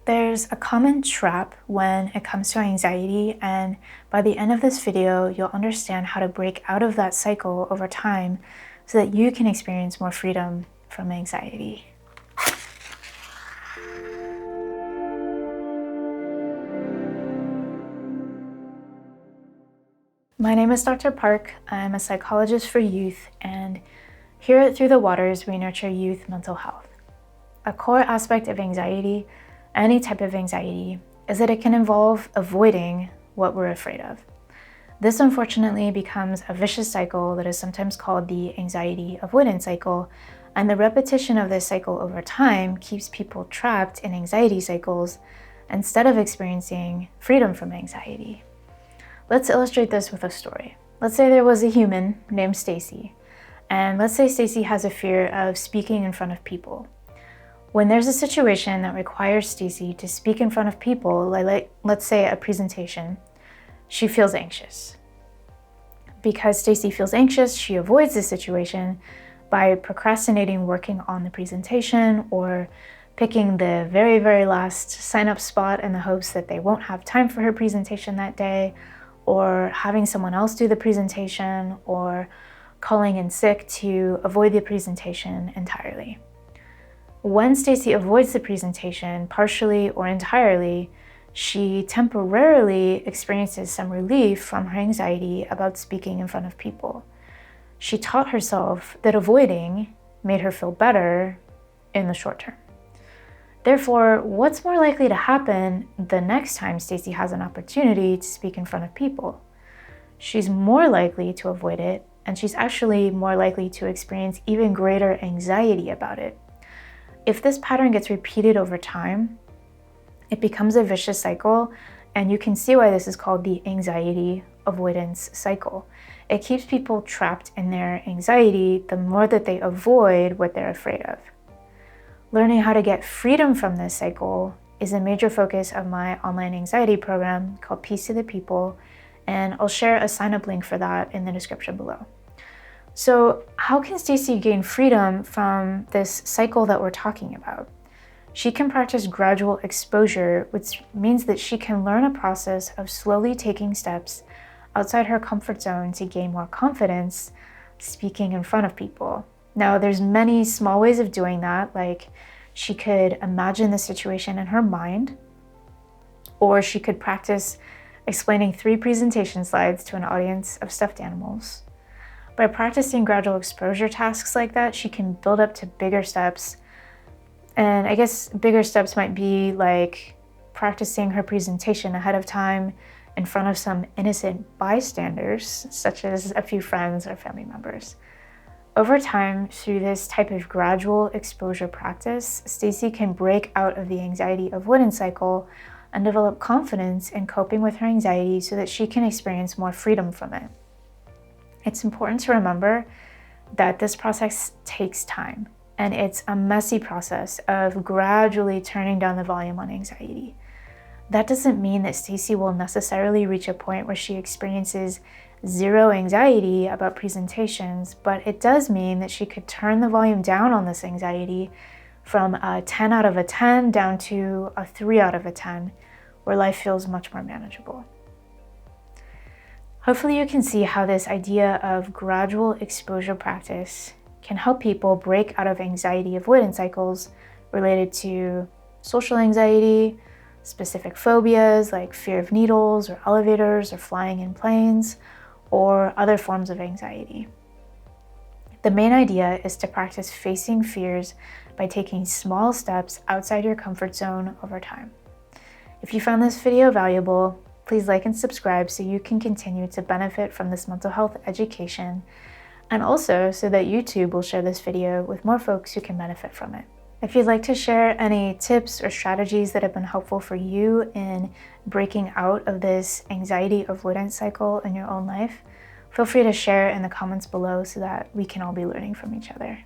There's a common trap when it comes to anxiety, and by the end of this video, you'll understand how to break out of that cycle over time so that you can experience more freedom from anxiety. My name is Dr. Parke. I'm a psychologist for youth, and here at Through the Waters, we nurture youth mental health. A core aspect of anxiety, any type of anxiety, is that it can involve avoiding what we're afraid of. This unfortunately becomes a vicious cycle that is sometimes called the anxiety avoidance cycle, and the repetition of this cycle over time keeps people trapped in anxiety cycles instead of experiencing freedom from anxiety. Let's illustrate this with a story. Let's say there was a human named Stacy, and let's say Stacy has a fear of speaking in front of people. When there's a situation that requires Stacy to speak in front of people, like let's say a presentation, she feels anxious. Because Stacy feels anxious, she avoids the situation by procrastinating working on the presentation or picking the very, very last sign-up spot in the hopes that they won't have time for her presentation that day, or having someone else do the presentation, or calling in sick to avoid the presentation entirely. When Stacy avoids the presentation, partially or entirely, she temporarily experiences some relief from her anxiety about speaking in front of people. She taught herself that avoiding made her feel better in the short term. Therefore, what's more likely to happen the next time Stacy has an opportunity to speak in front of people? She's more likely to avoid it, and she's actually more likely to experience even greater anxiety about it. If this pattern gets repeated over time, it becomes a vicious cycle, and you can see why this is called the anxiety avoidance cycle. It keeps people trapped in their anxiety the more that they avoid what they're afraid of. Learning how to get freedom from this cycle is a major focus of my online anxiety program called Peace to the People, and I'll share a sign-up link for that in the description below. So how can Stacy gain freedom from this cycle that we're talking about? She can practice gradual exposure, which means that she can learn a process of slowly taking steps outside her comfort zone to gain more confidence speaking in front of people. Now, there's many small ways of doing that, like she could imagine the situation in her mind, or she could practice explaining 3 presentation slides to an audience of stuffed animals. By practicing gradual exposure tasks like that, she can build up to bigger steps. And I guess bigger steps might be like practicing her presentation ahead of time in front of some innocent bystanders, such as a few friends or family members. Over time, through this type of gradual exposure practice, Stacy can break out of the anxiety avoidance cycle and develop confidence in coping with her anxiety so that she can experience more freedom from it. It's important to remember that this process takes time, and it's a messy process of gradually turning down the volume on anxiety. That doesn't mean that Stacy will necessarily reach a point where she experiences zero anxiety about presentations, but it does mean that she could turn the volume down on this anxiety from a 10 out of a 10 down to a 3 out of a 10, where life feels much more manageable. Hopefully you can see how this idea of gradual exposure practice can help people break out of anxiety avoidance cycles related to social anxiety, specific phobias like fear of needles or elevators or flying in planes, or other forms of anxiety. The main idea is to practice facing fears by taking small steps outside your comfort zone over time. If you found this video valuable, please like and subscribe so you can continue to benefit from this mental health education, and also so that YouTube will share this video with more folks who can benefit from it. If you'd like to share any tips or strategies that have been helpful for you in breaking out of this anxiety avoidance cycle in your own life, feel free to share in the comments below so that we can all be learning from each other.